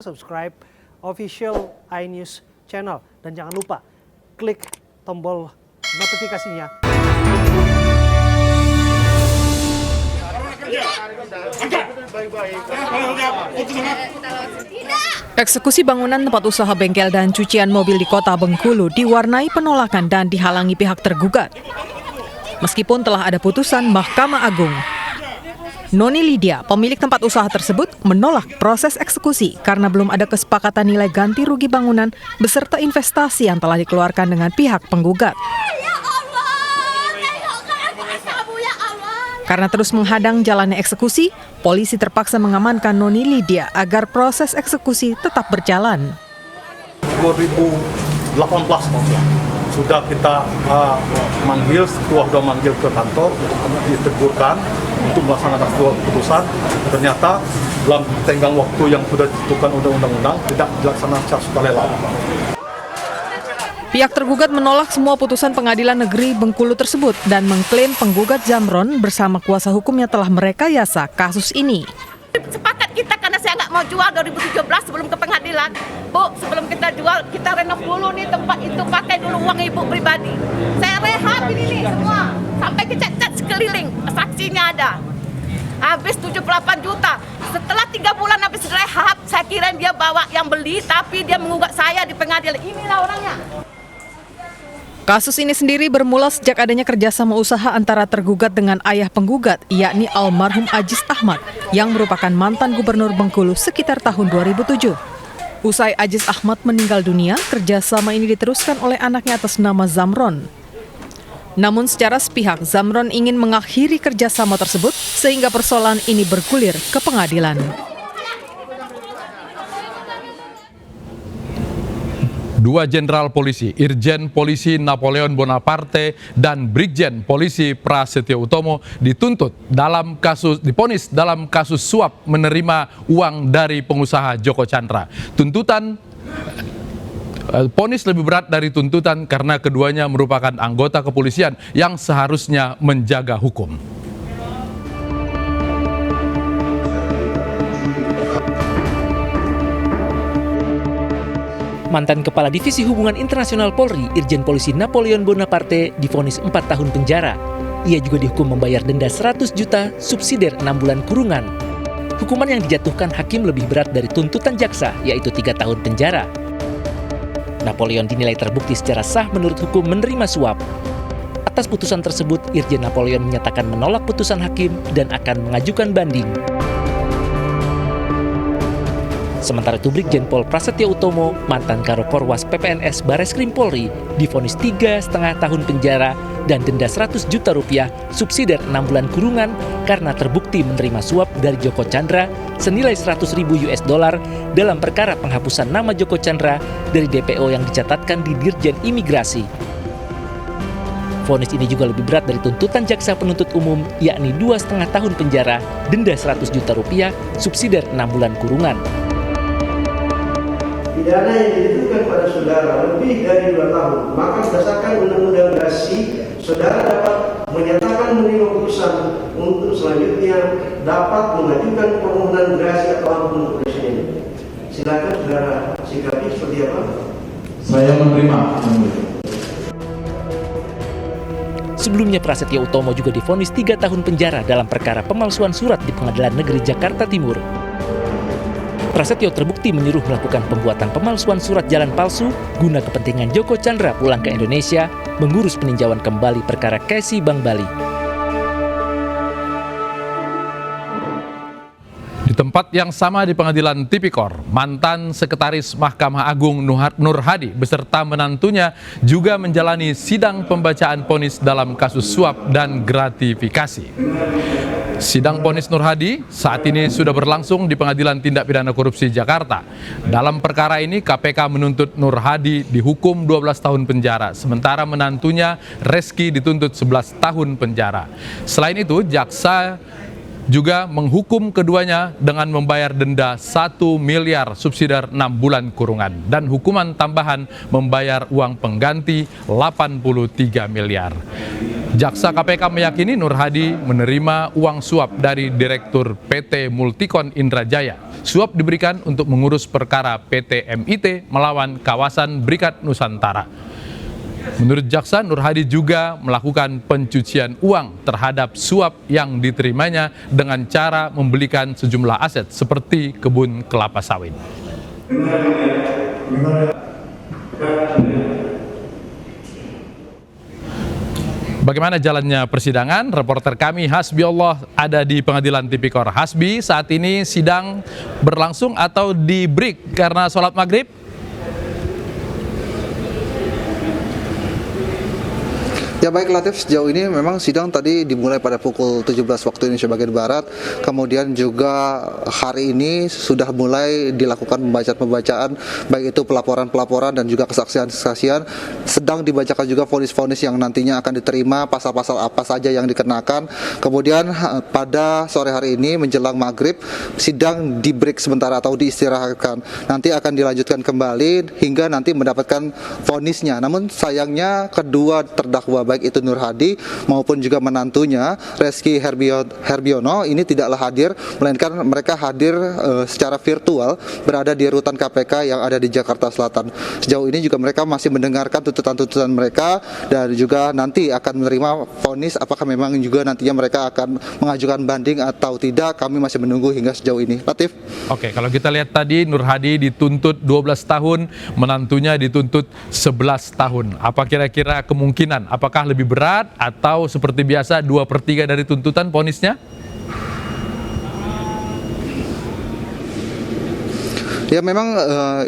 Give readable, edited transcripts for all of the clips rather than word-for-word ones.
subscribe official iNews channel. Dan jangan lupa klik tombol notifikasinya. Eksekusi bangunan tempat usaha bengkel dan cucian mobil di kota Bengkulu diwarnai penolakan dan dihalangi pihak tergugat. Meskipun telah ada putusan Mahkamah Agung, Noni Lydia, pemilik tempat usaha tersebut, menolak proses eksekusi karena belum ada kesepakatan nilai ganti rugi bangunan beserta investasi yang telah dikeluarkan dengan pihak penggugat. Karena terus menghadang jalannya eksekusi, polisi terpaksa mengamankan Noni Lydia agar proses eksekusi tetap berjalan. 2018 sudah kita manggil, setelah sudah manggil ke kantor, ditegurkan untuk melaksanakan sebuah keputusan. Ternyata dalam tenggang waktu yang sudah ditentukan undang-undang tidak dilaksanakan secara sukarela. Pihak tergugat menolak semua putusan Pengadilan Negeri Bengkulu tersebut dan mengklaim penggugat Zamron bersama kuasa hukumnya telah merekayasa kasus ini. Sepakat kita karena saya nggak mau jual 2017 sebelum ke pengadilan. Bu, sebelum kita jual, kita renov dulu nih tempat itu, pakai dulu uang ibu pribadi. Saya rehab ini nih semua, sampai kecat-cat sekeliling, saksinya ada. Habis 78 juta. Setelah 3 bulan habis rehab, saya kira dia bawa yang beli, tapi dia mengugat saya di pengadilan. Inilah orangnya. Kasus ini sendiri bermula sejak adanya kerjasama usaha antara tergugat dengan ayah penggugat, yakni almarhum Ajis Ahmad, yang merupakan mantan gubernur Bengkulu sekitar tahun 2007. Usai Ajis Ahmad meninggal dunia, kerjasama ini diteruskan oleh anaknya atas nama Zamron. Namun secara sepihak, Zamron ingin mengakhiri kerjasama tersebut sehingga persoalan ini bergulir ke pengadilan. Dua jenderal polisi, Irjen Polisi Napoleon Bonaparte dan Brigjen Polisi Prasetyo Utomo diponis dalam kasus suap menerima uang dari pengusaha Joko Chandra. Ponis lebih berat dari tuntutan karena keduanya merupakan anggota kepolisian yang seharusnya menjaga hukum. Mantan Kepala Divisi Hubungan Internasional Polri, Irjen Polisi Napoleon Bonaparte, divonis 4 tahun penjara. Ia juga dihukum membayar denda 100 juta, subsidiar 6 bulan kurungan. Hukuman yang dijatuhkan hakim lebih berat dari tuntutan jaksa, yaitu 3 tahun penjara. Napoleon dinilai terbukti secara sah menurut hukum menerima suap. Atas putusan tersebut, Irjen Napoleon menyatakan menolak putusan hakim dan akan mengajukan banding. Sementara itu Brigjen Pol Prasetyo Utomo, mantan Karo Korwas PPNS Bareskrim Polri, divonis 3,5 tahun penjara dan denda 100 juta rupiah, subsidiar 6 bulan kurungan karena terbukti menerima suap dari Joko Chandra senilai 100.000 US dollar dalam perkara penghapusan nama Joko Chandra dari DPO yang dicatatkan di Dirjen Imigrasi. Vonis ini juga lebih berat dari tuntutan jaksa penuntut umum, yakni 2,5 tahun penjara, denda 100 juta rupiah, subsidiar 6 bulan kurungan. Pidana yang dijatuhkan pada saudara lebih dari 2 tahun, maka berdasarkan Undang-Undang Gerasi, saudara dapat menyatakan menerima putusan untuk selanjutnya dapat mengajukan permohonan gerasi atau ampun untuk presiden. Silakan saudara sikapi seperti apa? Saya menerima. Sebelumnya Prasetyo Utomo juga divonis 3 tahun penjara dalam perkara pemalsuan surat di Pengadilan Negeri Jakarta Timur. Prasetyo terbukti menyuruh melakukan pembuatan pemalsuan surat jalan palsu guna kepentingan Joko Chandra pulang ke Indonesia mengurus peninjauan kembali perkara KSI Bank Bali. Di tempat yang sama di Pengadilan Tipikor, mantan Sekretaris Mahkamah Agung Nur Hadi beserta menantunya juga menjalani sidang pembacaan vonis dalam kasus suap dan gratifikasi. Sidang vonis Nur Hadi saat ini sudah berlangsung di Pengadilan Tindak Pidana Korupsi Jakarta. Dalam perkara ini KPK menuntut Nur Hadi dihukum 12 tahun penjara, sementara menantunya Reski dituntut 11 tahun penjara. Selain itu, jaksa juga menghukum keduanya dengan membayar denda 1 miliar subsidiar 6 bulan kurungan dan hukuman tambahan membayar uang pengganti 83 miliar. Jaksa KPK meyakini Nur Hadi menerima uang suap dari Direktur PT Multikon Indrajaya Suap diberikan untuk mengurus perkara PT MIT melawan kawasan Berikat Nusantara. Menurut jaksa, Nur Hadi juga melakukan pencucian uang terhadap suap yang diterimanya dengan cara membelikan sejumlah aset seperti kebun kelapa sawit. Bagaimana jalannya persidangan? Reporter kami Hasbi Allah ada di Pengadilan Tipikor. Hasbi, saat ini sidang berlangsung atau di break karena sholat maghrib? Ya baik Latif, sejauh ini memang sidang tadi dimulai pada pukul 17 waktu Indonesia bagian Barat. Kemudian juga hari ini sudah mulai dilakukan pembacaan-pembacaan, baik itu pelaporan-pelaporan dan juga kesaksian-kesaksian. Sedang dibacakan juga vonis-vonis yang nantinya akan diterima, pasal-pasal apa saja yang dikenakan. Kemudian pada sore hari ini menjelang maghrib, sidang di break sementara atau diistirahatkan. Nanti akan dilanjutkan kembali hingga nanti mendapatkan vonisnya. Namun sayangnya kedua terdakwa baik itu Nur Hadi maupun juga menantunya Reski Herbiono ini tidaklah hadir, melainkan mereka hadir secara virtual berada di rutan KPK yang ada di Jakarta Selatan. Sejauh ini juga mereka masih mendengarkan tuntutan-tuntutan mereka dan juga nanti akan menerima vonis apakah memang juga nantinya mereka akan mengajukan banding atau tidak. Kami masih menunggu hingga sejauh ini. Latif. Oke, kalau kita lihat tadi Nur Hadi dituntut 12 tahun, menantunya dituntut 11 tahun. Apa kira-kira kemungkinan? Apakah lebih berat atau seperti biasa 2/3 dari tuntutan vonisnya? Ya memang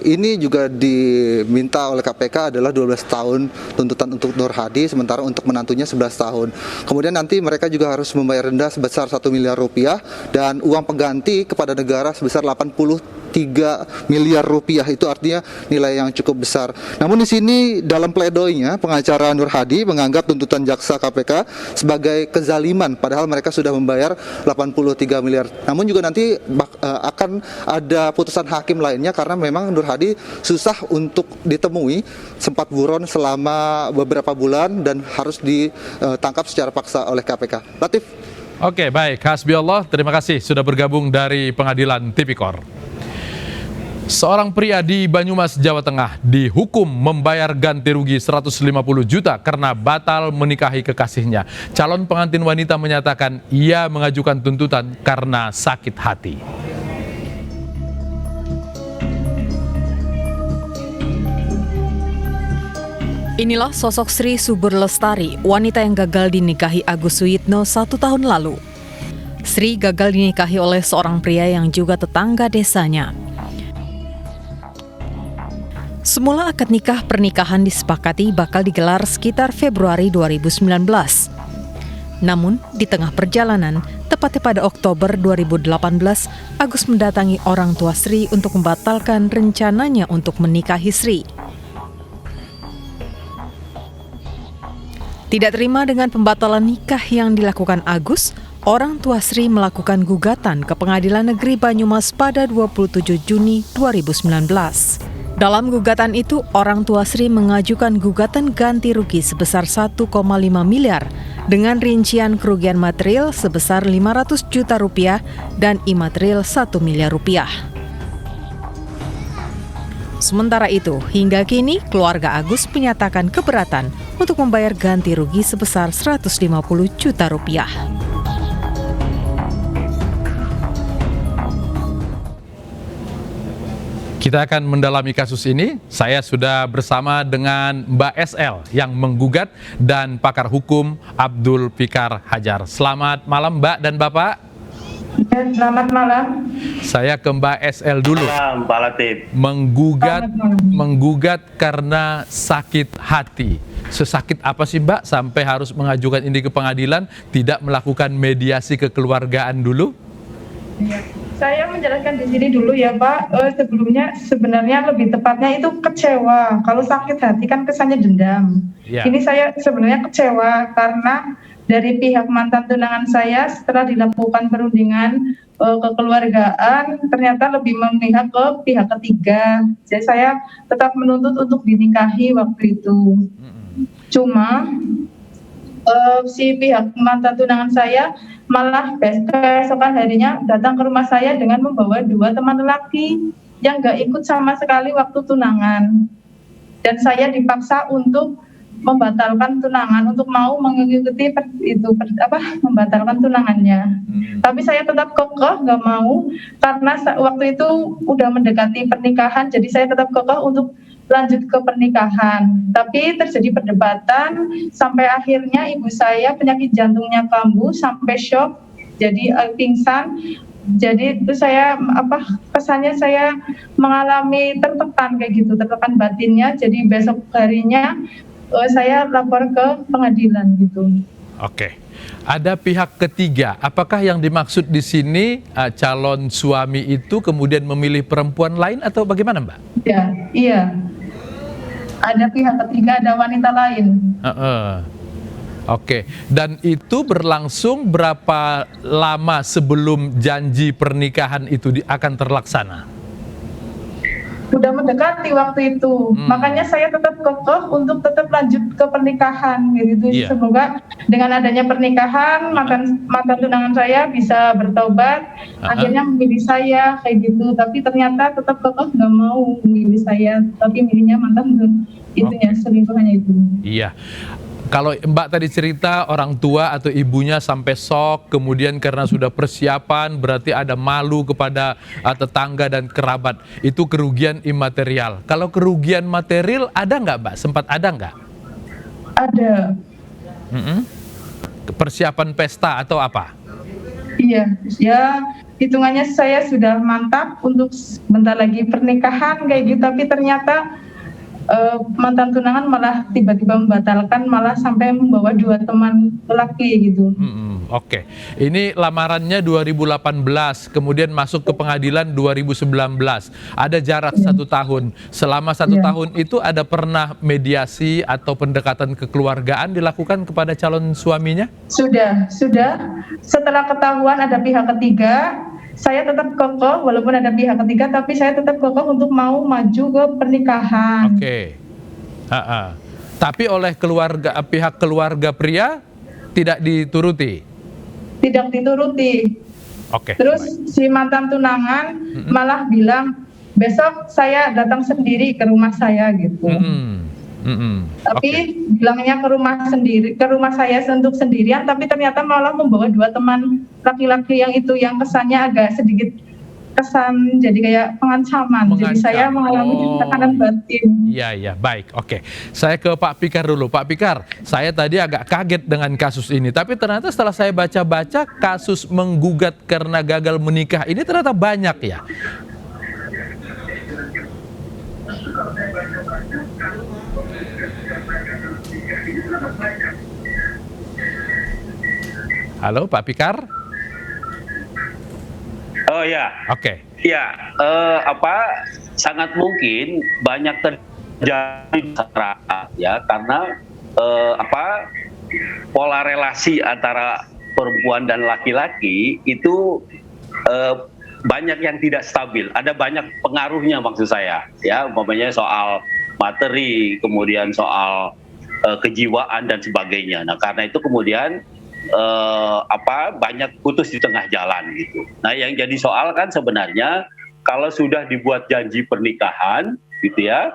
ini juga diminta oleh KPK adalah 12 tahun tuntutan untuk Nur Hadi, sementara untuk menantunya 11 tahun. Kemudian nanti mereka juga harus membayar denda sebesar 1 miliar rupiah dan uang pengganti kepada negara sebesar 83 miliar rupiah. Itu artinya nilai yang cukup besar. Namun di sini dalam pledoinya pengacara Nur Hadi menganggap tuntutan jaksa KPK sebagai kezaliman, padahal mereka sudah membayar 83 miliar. Namun juga nanti akan ada putusan hakim lainnya karena memang Nur Hadi susah untuk ditemui, sempat buron selama beberapa bulan dan harus ditangkap secara paksa oleh KPK. Latif. Oke, baik. Hasbi Allah, terima kasih sudah bergabung dari Pengadilan Tipikor. Seorang pria di Banyumas, Jawa Tengah dihukum membayar ganti rugi 150 juta karena batal menikahi kekasihnya. Calon pengantin wanita menyatakan ia mengajukan tuntutan karena sakit hati. Inilah sosok Sri Subur Lestari, wanita yang gagal dinikahi Agus Suyitno 1 tahun lalu. Sri gagal dinikahi oleh seorang pria yang juga tetangga desanya. Semula akad nikah pernikahan disepakati bakal digelar sekitar Februari 2019. Namun, di tengah perjalanan, tepatnya pada Oktober 2018, Agus mendatangi orang tua Sri untuk membatalkan rencananya untuk menikahi Sri. Tidak terima dengan pembatalan nikah yang dilakukan Agus, orang tua Sri melakukan gugatan ke Pengadilan Negeri Banyumas pada 27 Juni 2019. Dalam gugatan itu, orang tua Sri mengajukan gugatan ganti rugi sebesar 1,5 miliar dengan rincian kerugian material sebesar 500 juta rupiah dan imaterial 1 miliar rupiah. Sementara itu, hingga kini keluarga Agus menyatakan keberatan untuk membayar ganti rugi sebesar 150 juta rupiah. Kita akan mendalami kasus ini. Saya sudah bersama dengan Mbak SL yang menggugat dan pakar hukum Abdul Fikar Hajar. Selamat malam Mbak dan Bapak. Selamat malam. Saya ke Mbak SL dulu. Malam, Pak Latif. Menggugat karena sakit hati. Sesakit apa sih Mbak sampai harus mengajukan ini ke pengadilan, tidak melakukan mediasi kekeluargaan dulu? Ya, saya menjelaskan di sini dulu ya Pak. Sebelumnya sebenarnya lebih tepatnya itu kecewa. Kalau sakit hati kan kesannya dendam. Ya. Ini saya sebenarnya kecewa karena dari pihak mantan tunangan saya setelah dilakukan perundingan kekeluargaan ternyata lebih memihak ke pihak ketiga. Jadi saya tetap menuntut untuk dinikahi waktu itu. Cuma si pihak mantan tunangan saya malah keesokan harinya datang ke rumah saya dengan membawa 2 teman lelaki yang nggak ikut sama sekali waktu tunangan. Dan saya dipaksa untuk membatalkan tunangan, untuk mau mengikuti membatalkan tunangannya. Tapi saya tetap kekeh nggak mau, karena waktu itu udah mendekati pernikahan, jadi saya tetap kekeh untuk lanjut ke pernikahan. Tapi terjadi perdebatan sampai akhirnya ibu saya penyakit jantungnya kambuh sampai shock, jadi pingsan. Jadi itu saya kesannya saya mengalami tertekan kayak gitu, tertekan batinnya. Jadi besok harinya saya lapor ke pengadilan gitu. Oke. Ada pihak ketiga. Apakah yang dimaksud di sini calon suami itu kemudian memilih perempuan lain atau bagaimana, Mbak? Iya. Ada pihak ketiga, ada wanita lain. Oke. Dan itu berlangsung berapa lama sebelum janji pernikahan itu akan terlaksana? Udah mendekati waktu itu, makanya saya tetap kekeh untuk tetap lanjut ke pernikahan gitu. Iya. Semoga dengan adanya pernikahan mantan tunangan saya bisa bertobat, akhirnya memilih saya kayak gitu. Tapi ternyata tetap kekeh nggak mau memilih saya, tapi milihnya mantan itunya, selingkuhannya itu. Iya. Kalau Mbak tadi cerita orang tua atau ibunya sampai shock, kemudian karena sudah persiapan berarti ada malu kepada tetangga dan kerabat. Itu kerugian imaterial. Kalau kerugian material ada nggak, Mbak? Sempat ada nggak? Ada. Persiapan pesta atau apa? Iya, ya hitungannya saya sudah mantap untuk bentar lagi pernikahan kayak gitu, tapi ternyata mantan tunangan malah tiba-tiba membatalkan, malah sampai membawa 2 teman lelaki gitu. Oke. Ini lamarannya 2018, kemudian masuk ke pengadilan 2019. Ada jarak 1 tahun. Selama 1 tahun itu ada pernah mediasi atau pendekatan kekeluargaan dilakukan kepada calon suaminya? Sudah. Setelah ketahuan ada pihak ketiga, saya tetap kokoh, walaupun ada pihak ketiga, tapi saya tetap kokoh untuk mau maju ke pernikahan. Oke. Tapi oleh pihak keluarga pria tidak dituruti? Tidak dituruti. Oke. Terus si mantan tunangan malah bilang, besok saya datang sendiri ke rumah saya gitu. Tapi bilangnya ke rumah saya untuk sendirian, tapi ternyata malah membawa 2 teman laki-laki yang itu, yang kesannya agak sedikit kesan jadi kayak pengancaman. Jadi saya mengalami tekanan batin. Iya, baik. Oke. Saya ke Pak Pikar dulu. Pak Pikar, saya tadi agak kaget dengan kasus ini, tapi ternyata setelah saya baca-baca kasus menggugat karena gagal menikah ini ternyata banyak ya. Halo, Pak Pikar? Oh ya. Oke. Ya, sangat mungkin banyak terjadi di masyarakat ya, karena pola relasi antara perempuan dan laki-laki itu banyak yang tidak stabil. Ada banyak pengaruhnya maksud saya ya, umpamanya soal materi, kemudian soal kejiwaan dan sebagainya. Nah, karena itu kemudian banyak putus di tengah jalan gitu. Nah, yang jadi soal kan sebenarnya kalau sudah dibuat janji pernikahan gitu ya,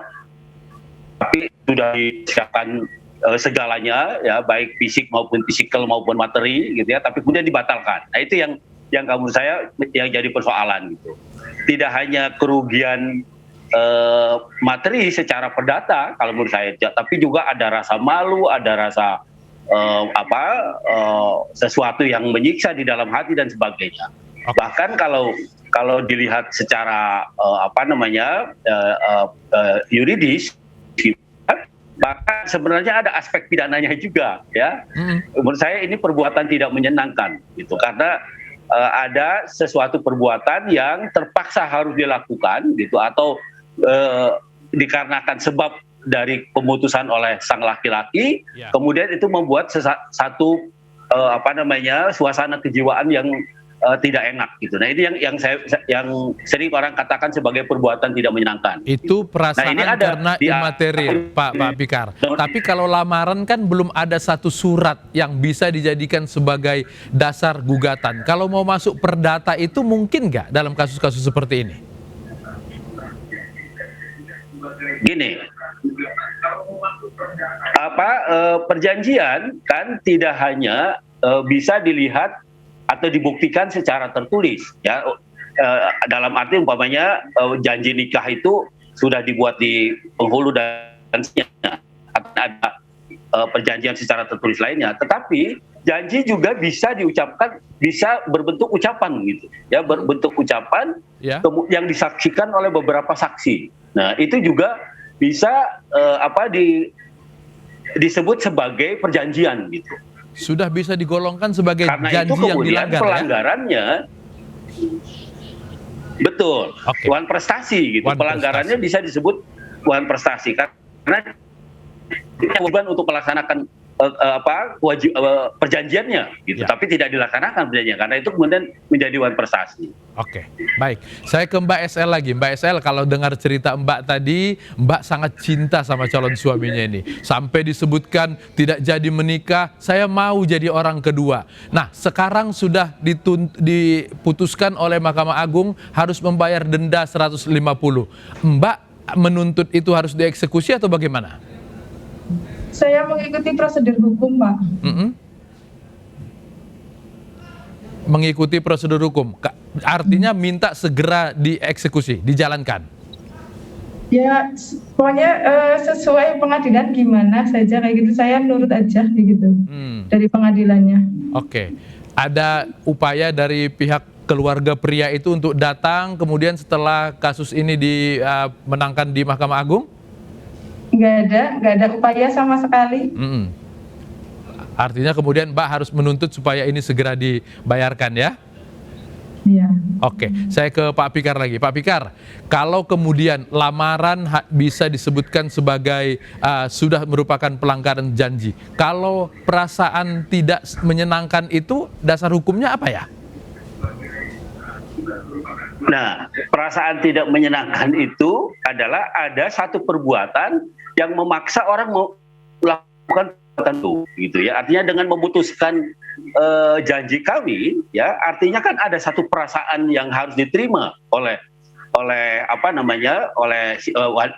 tapi sudah disiapkan segalanya ya, baik fisik maupun fisikal maupun materi gitu ya, tapi kemudian dibatalkan. Nah, itu yang menurut saya yang jadi persoalan gitu. Tidak hanya kerugian materi secara perdata kalau menurut saya, tapi juga ada rasa malu, ada rasa sesuatu yang menyiksa di dalam hati dan sebagainya. Bahkan kalau dilihat secara yuridis, bahkan sebenarnya ada aspek pidananya juga ya. Menurut saya ini perbuatan tidak menyenangkan gitu, karena ada sesuatu perbuatan yang terpaksa harus dilakukan gitu, atau dikarenakan sebab dari pemutusan oleh sang laki-laki, kemudian itu membuat satu suasana kejiwaan yang tidak enak gitu. Nah ini yang sering orang katakan sebagai perbuatan tidak menyenangkan. Itu perasaan ini ada karena imaterial, Pak Fikar. Tapi kalau lamaran kan belum ada satu surat yang bisa dijadikan sebagai dasar gugatan. Kalau mau masuk perdata itu mungkin nggak dalam kasus-kasus seperti ini? Gini, perjanjian kan tidak hanya bisa dilihat atau dibuktikan secara tertulis, ya. Dalam arti umpamanya janji nikah itu sudah dibuat di penghulu dan ada perjanjian secara tertulis lainnya. Tetapi janji juga bisa diucapkan, bisa berbentuk ucapan gitu, ya, berbentuk ucapan yang disaksikan oleh beberapa saksi. Nah itu juga bisa disebut sebagai perjanjian gitu. Sudah bisa digolongkan sebagai karena janji itu kemudian yang dilanggar, pelanggarannya, betul, wan prestasi gitu. Pelanggarannya bisa disebut wan prestasi karena kewajiban untuk melaksanakan perjanjiannya gitu, tapi tidak dilaksanakan perjanjian, karena itu kemudian menjadi wan prestasi. Oke, baik. Saya ke Mbak SL lagi. Mbak SL, kalau dengar cerita Mbak tadi, Mbak sangat cinta sama calon suaminya ini. Sampai disebutkan tidak jadi menikah, saya mau jadi orang kedua. Nah, sekarang sudah diputuskan oleh Mahkamah Agung harus membayar denda 150. Mbak menuntut itu harus dieksekusi atau bagaimana? Saya mengikuti prosedur hukum, Pak. Mengikuti prosedur hukum, artinya minta segera dieksekusi, dijalankan. Ya, pokoknya sesuai pengadilan gimana saja kayak gitu. Saya nurut aja gitu dari pengadilannya. Oke, ada upaya dari pihak keluarga pria itu untuk datang, kemudian setelah kasus ini dimenangkan di Mahkamah Agung? Nggak ada upaya sama sekali. Artinya kemudian Mbak harus menuntut supaya ini segera dibayarkan, ya? Iya. Oke, saya ke Pak Fikar lagi. Pak Fikar, kalau kemudian lamaran bisa disebutkan sebagai sudah merupakan pelanggaran janji, kalau perasaan tidak menyenangkan itu dasar hukumnya apa ya? Nah, perasaan tidak menyenangkan itu adalah ada satu perbuatan yang memaksa orang melakukan perbuatan itu, gitu ya. Artinya dengan memutuskan janji kawin, ya, artinya kan ada satu perasaan yang harus diterima oleh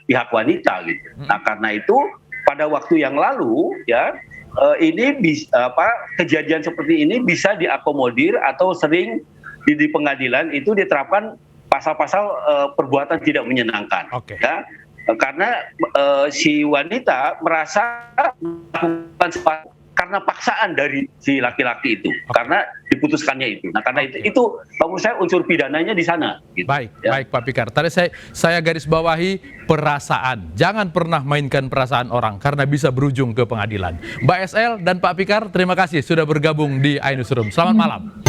pihak wanita, gitu. Nah, karena itu pada waktu yang lalu, ya, ini kejadian seperti ini bisa diakomodir atau sering di pengadilan itu diterapkan pasal-pasal perbuatan tidak menyenangkan. Ya, karena si wanita merasa melakukan karena paksaan dari si laki-laki itu, karena diputuskannya itu. Nah, karena itu menurut saya unsur pidananya di sana. Gitu, baik, ya. Baik Pak Fikar. Tadi saya garis bawahi perasaan. Jangan pernah mainkan perasaan orang karena bisa berujung ke pengadilan. Mbak SL dan Pak Fikar, terima kasih sudah bergabung di iNewsroom. Selamat malam.